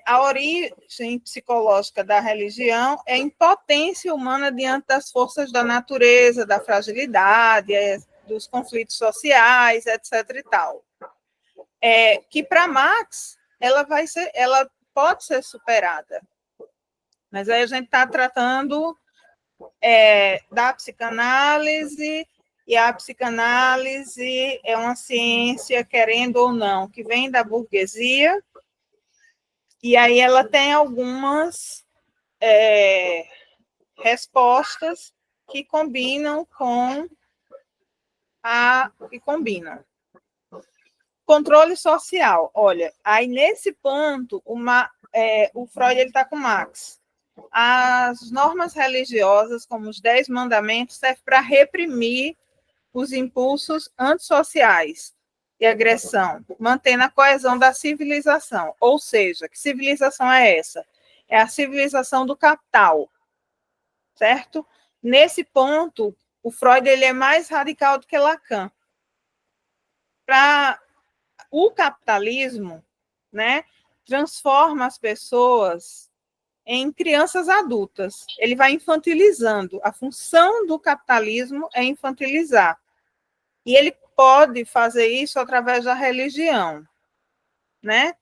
A origem psicológica da religião é a impotência humana diante das forças da natureza, da fragilidade, dos conflitos sociais, etc. e tal. Que para Marx ela pode ser superada, mas aí a gente está tratando da psicanálise, e a psicanálise é uma ciência, querendo ou não, que vem da burguesia. E aí ela tem algumas respostas que combinam com que combinam. Controle social. Olha, aí nesse ponto, o Freud está com Marx. As normas religiosas, como os 10 mandamentos, servem para reprimir os impulsos antissociais e agressão, mantendo a coesão da civilização. Ou seja, que civilização é essa? É a civilização do capital, certo? Nesse ponto, o Freud ele é mais radical do que Lacan. Para o capitalismo, né, transforma as pessoas em crianças adultas. Ele vai infantilizando. A função do capitalismo é infantilizar. E ele pode fazer isso através da religião, né?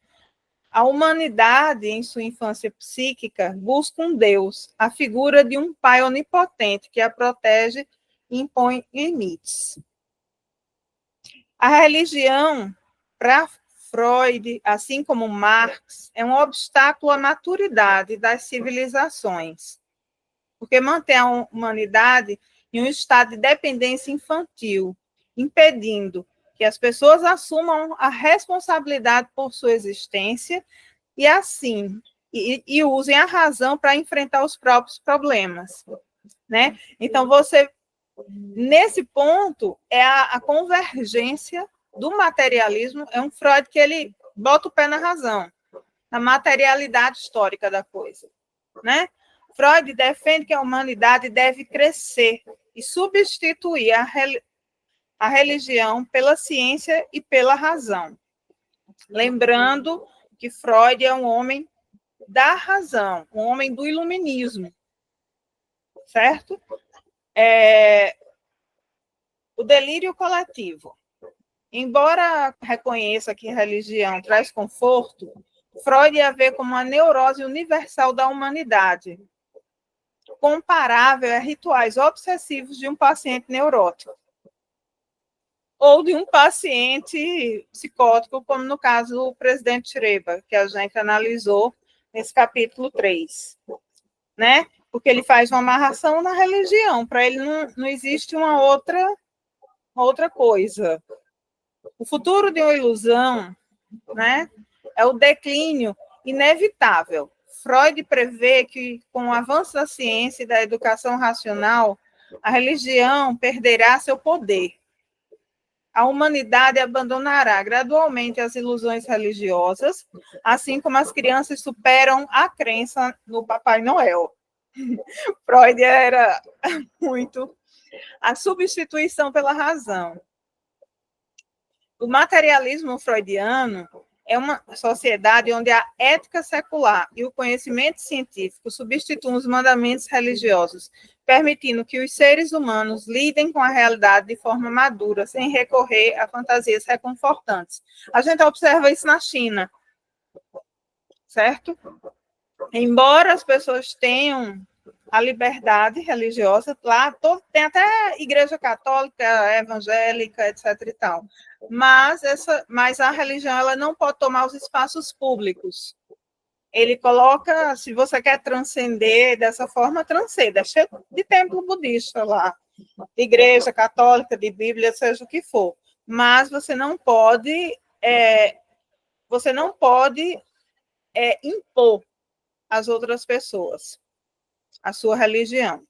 A humanidade, em sua infância psíquica, busca um Deus, a figura de um pai onipotente que a protege e impõe limites. A religião, para Freud, assim como Marx, é um obstáculo à maturidade das civilizações, porque mantém a humanidade em um estado de dependência infantil, impedindo que as pessoas assumam a responsabilidade por sua existência e assim e usem a razão para enfrentar os próprios problemas, né? Então nesse ponto é a convergência do materialismo, é um Freud que ele bota o pé na razão, na materialidade histórica da coisa, né? Freud defende que a humanidade deve crescer e substituir a religião pela ciência e pela razão. Lembrando que Freud é um homem da razão, um homem do iluminismo, certo? O delírio coletivo. Embora reconheça que a religião traz conforto, Freud a vê como uma neurose universal da humanidade, comparável a rituais obsessivos de um paciente neurótico ou de um paciente psicótico, como no caso do presidente Schrödinger, que a gente analisou nesse capítulo 3, né? Porque ele faz uma amarração na religião, para ele não existe uma outra coisa. O futuro de uma ilusão, né, é o declínio inevitável. Freud prevê que, com o avanço da ciência e da educação racional, a religião perderá seu poder. A humanidade abandonará gradualmente as ilusões religiosas, assim como as crianças superam a crença no Papai Noel. Freud era muito a substituição pela razão. O materialismo freudiano é uma sociedade onde a ética secular e o conhecimento científico substituem os mandamentos religiosos, permitindo que os seres humanos lidem com a realidade de forma madura, sem recorrer a fantasias reconfortantes. A gente observa isso na China, certo? Embora as pessoas tenham a liberdade religiosa, lá tem até igreja católica, evangélica, etc. e tal. Mas a religião ela não pode tomar os espaços públicos. Ele coloca, se você quer transcender dessa forma, transcenda. É cheio de templo budista lá, de igreja católica, de Bíblia, seja o que for. Mas você não pode impor às outras pessoas a sua religião.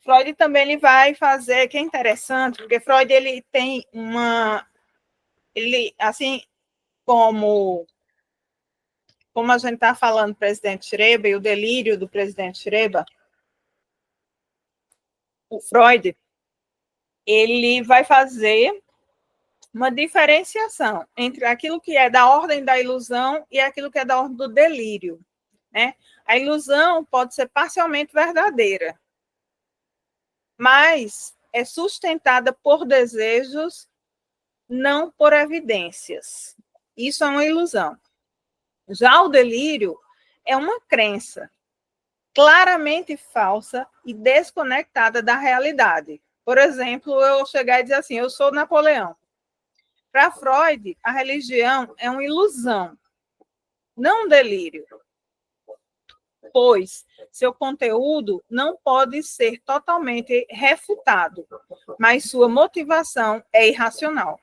Freud também ele vai fazer, que é interessante, porque Freud ele tem ele assim como a gente está falando do presidente Schrödinger e o delírio do presidente Schrödinger, o Freud ele vai fazer uma diferenciação entre aquilo que é da ordem da ilusão e aquilo que é da ordem do delírio, né? A ilusão pode ser parcialmente verdadeira, mas é sustentada por desejos, não por evidências. Isso é uma ilusão. Já o delírio é uma crença claramente falsa e desconectada da realidade. Por exemplo, eu chegar e dizer assim, eu sou Napoleão. Para Freud, a religião é uma ilusão, não um delírio, pois seu conteúdo não pode ser totalmente refutado, mas sua motivação é irracional.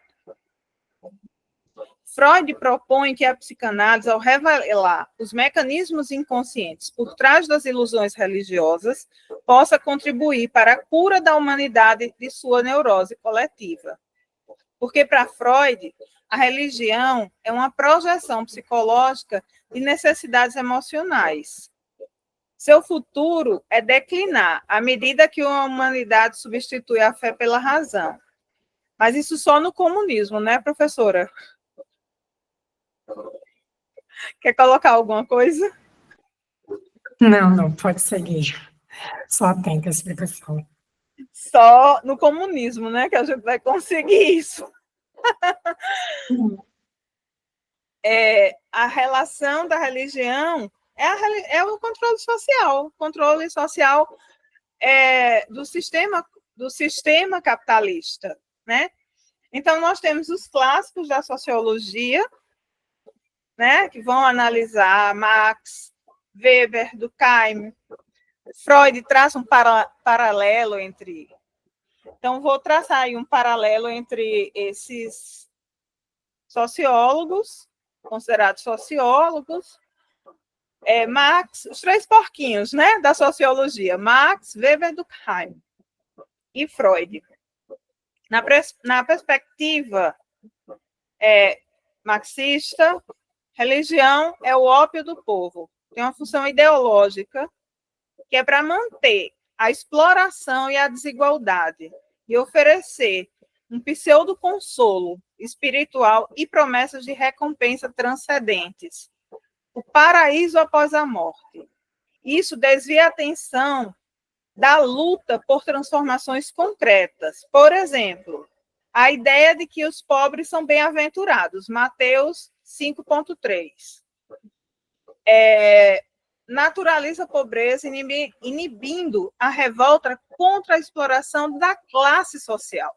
Freud propõe que a psicanálise, ao revelar os mecanismos inconscientes por trás das ilusões religiosas, possa contribuir para a cura da humanidade de sua neurose coletiva. Porque, para Freud, a religião é uma projeção psicológica de necessidades emocionais. Seu futuro é declinar à medida que a humanidade substitui a fé pela razão. Mas isso só no comunismo, né, professora? Quer colocar alguma coisa? Não, pode seguir. Só atenta à explicação. Só no comunismo, né, que a gente vai conseguir isso. A relação da religião é o controle social do sistema capitalista, né? Então, nós temos os clássicos da sociologia, né, que vão analisar Marx, Weber, Durkheim. Freud traça um paralelo entre... Então, vou traçar aí um paralelo entre esses sociólogos, considerados sociólogos, Marx, os três porquinhos, né, da sociologia, Marx, Weber, Durkheim e Freud. Na perspectiva marxista, religião é o ópio do povo. Tem uma função ideológica que é para manter a exploração e a desigualdade e oferecer um pseudo-consolo espiritual e promessas de recompensa transcendentes. O paraíso após a morte. Isso desvia a atenção da luta por transformações concretas. Por exemplo, a ideia de que os pobres são bem-aventurados, Mateus 5,3. Naturaliza a pobreza, inibindo a revolta contra a exploração da classe social,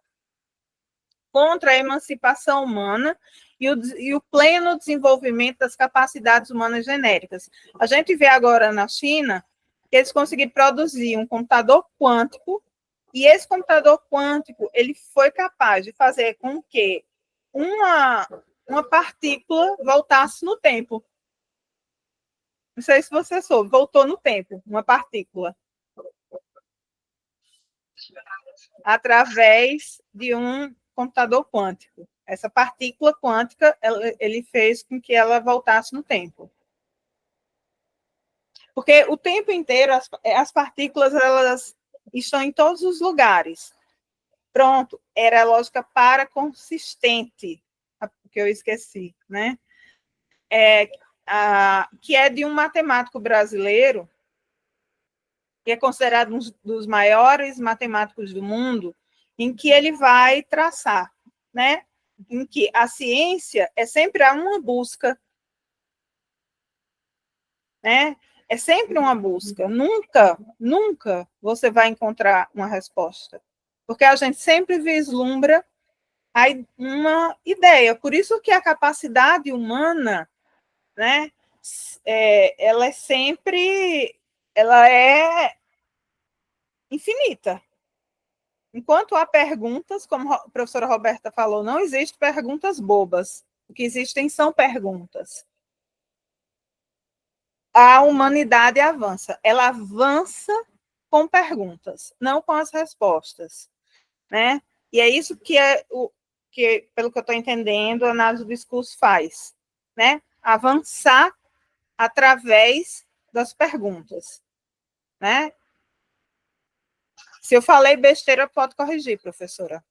contra a emancipação humana e o pleno desenvolvimento das capacidades humanas genéricas. A gente vê agora na China que eles conseguiram produzir um computador quântico, e esse computador quântico ele foi capaz de fazer com que uma partícula voltasse no tempo. Não sei se você soube, voltou no tempo, uma partícula. Através de um computador quântico. Essa partícula quântica, ele fez com que ela voltasse no tempo. Porque o tempo inteiro, as partículas, elas estão em todos os lugares. Pronto, era a lógica paraconsistente, que eu esqueci, né? Que é de um matemático brasileiro, que é considerado um dos maiores matemáticos do mundo, em que ele vai traçar, né? Em que a ciência é sempre uma busca, né? É sempre uma busca. Nunca você vai encontrar uma resposta, porque a gente sempre vislumbra uma ideia. Por isso que a capacidade humana, né? Ela é sempre, ela é infinita. Enquanto há perguntas, como a professora Roberta falou, não existem perguntas bobas. O que existem são perguntas. A humanidade avança. Ela avança com perguntas, não com as respostas, né? E é isso que pelo que eu estou entendendo, a análise do discurso faz, né? Avançar através das perguntas, né? Se eu falei besteira, pode corrigir, professora.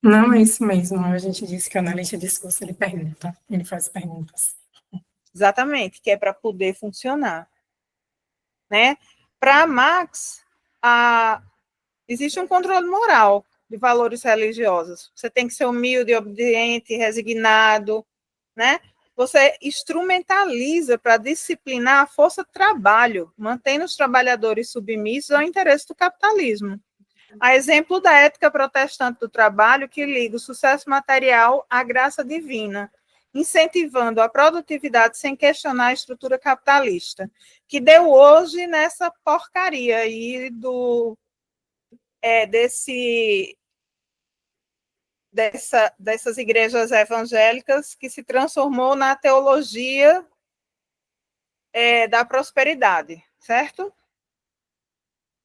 Não, é isso mesmo. A gente disse que o analista de discurso, ele pergunta, ele faz perguntas. Exatamente, que é para poder funcionar, né? Para Marx, existe um controle moral de valores religiosos. Você tem que ser humilde, obediente, resignado, né? Você instrumentaliza para disciplinar a força de trabalho, mantendo os trabalhadores submissos ao interesse do capitalismo. A exemplo da ética protestante do trabalho, que liga o sucesso material à graça divina, incentivando a produtividade sem questionar a estrutura capitalista, que deu hoje nessa porcaria aí dessas igrejas evangélicas que se transformou na teologia da prosperidade, certo?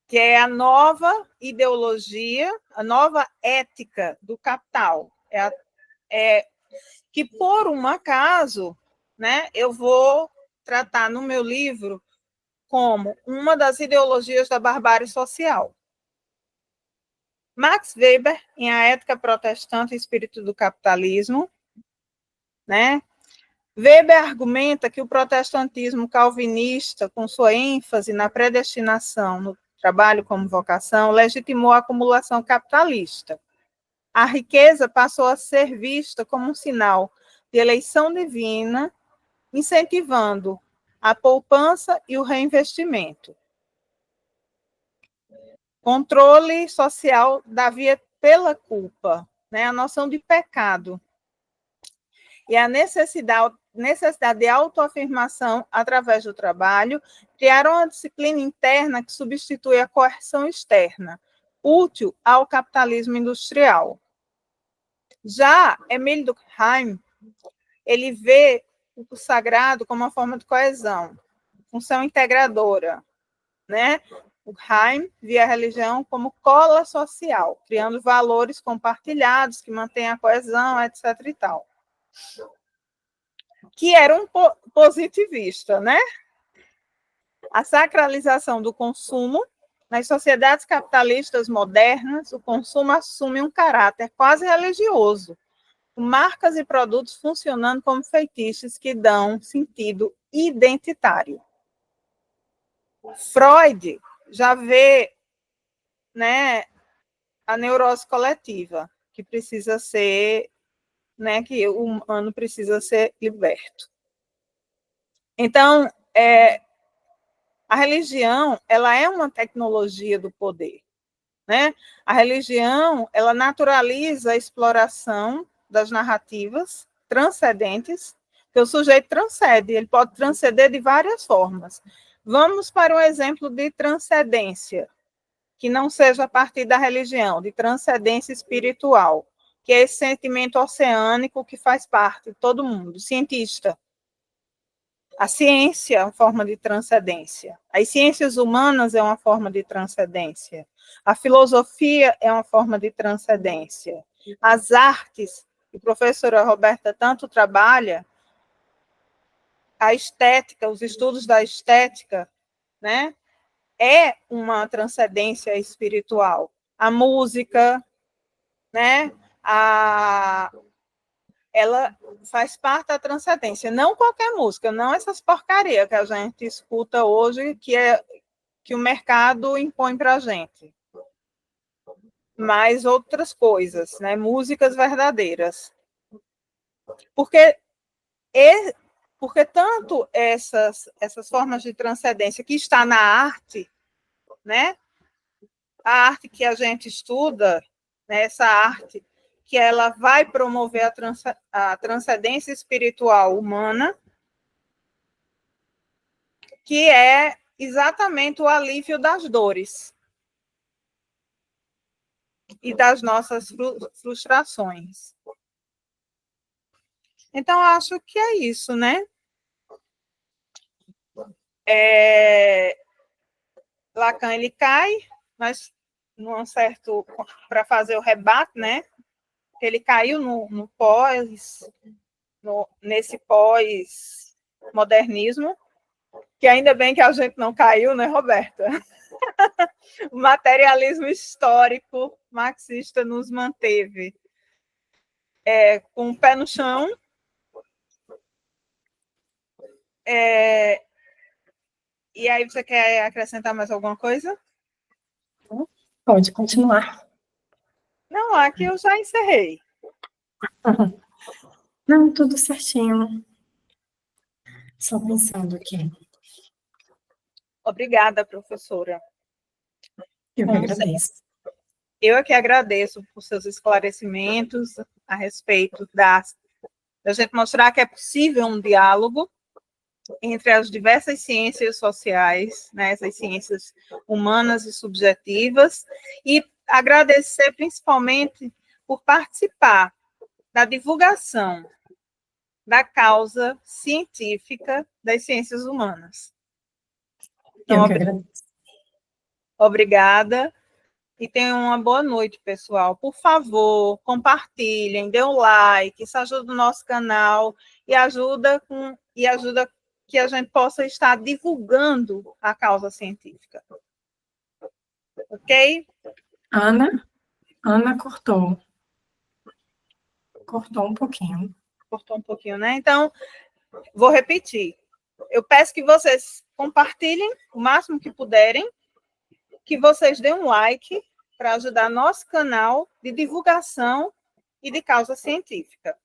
Que é a nova ideologia, a nova ética do capital. Que, por um acaso, né, eu vou tratar no meu livro como uma das ideologias da barbárie social. Max Weber, em A Ética Protestante e Espírito do Capitalismo, né? Weber argumenta que o protestantismo calvinista, com sua ênfase na predestinação no trabalho como vocação, legitimou a acumulação capitalista. A riqueza passou a ser vista como um sinal de eleição divina, incentivando a poupança e o reinvestimento. Controle social da via pela culpa, né? A noção de pecado. E a necessidade de autoafirmação através do trabalho, criaram uma disciplina interna que substitui a coerção externa, útil ao capitalismo industrial. Já Emile Durkheim, ele vê o sagrado como uma forma de coesão, função integradora, né? Durkheim via a religião como cola social, criando valores compartilhados que mantêm a coesão, etc. e tal. Que era um positivista, né? A sacralização do consumo. Nas sociedades capitalistas modernas, o consumo assume um caráter quase religioso, marcas e produtos funcionando como feitiços que dão sentido identitário. Freud já vê, né, a neurose coletiva, que precisa ser, né, que o humano precisa ser liberto. Então, a religião, ela é uma tecnologia do poder, né? A religião, ela naturaliza a exploração das narrativas transcendentes, que o sujeito transcende, ele pode transcender de várias formas. Vamos para um exemplo de transcendência, que não seja a partir da religião, de transcendência espiritual, que é esse sentimento oceânico que faz parte de todo mundo, cientista. A ciência é uma forma de transcendência. As ciências humanas é uma forma de transcendência. A filosofia é uma forma de transcendência. As artes, que a professora Roberta tanto trabalha, a estética, os estudos da estética, né, é uma transcendência espiritual. A música, né, ela faz parte da transcendência. Não qualquer música, não essas porcarias que a gente escuta hoje, que o mercado impõe para a gente. Mas outras coisas, né? Músicas verdadeiras. Porque tanto essas formas de transcendência que está na arte, né? A arte que a gente estuda, né? Essa arte que ela vai promover a transcendência espiritual humana, que é exatamente o alívio das dores e das nossas frustrações. Então, acho que é isso, né? Lacan, ele cai, mas num certo, para fazer o rebate, né? Ele caiu nesse pós-modernismo, que ainda bem que a gente não caiu, né, Roberta? O materialismo histórico marxista nos manteve com o pé no chão. E aí, você quer acrescentar mais alguma coisa? Pode continuar. Não, aqui eu já encerrei. Não, tudo certinho. Só pensando aqui. Obrigada, professora. Eu que agradeço. Eu é que agradeço por seus esclarecimentos a respeito da gente mostrar que é possível um diálogo entre as diversas ciências sociais, né, essas ciências humanas e subjetivas, e agradecer principalmente por participar da divulgação da causa científica das ciências humanas. Então, Eu que agradeço. Obrigada e tenham uma boa noite, pessoal. Por favor, compartilhem, dê um like, isso ajuda o nosso canal e ajuda que a gente possa estar divulgando a causa científica. Ok? Ana cortou. Cortou um pouquinho. Cortou um pouquinho, né? Então, vou repetir. Eu peço que vocês compartilhem o máximo que puderem, que vocês deem um like para ajudar nosso canal de divulgação e de causa científica.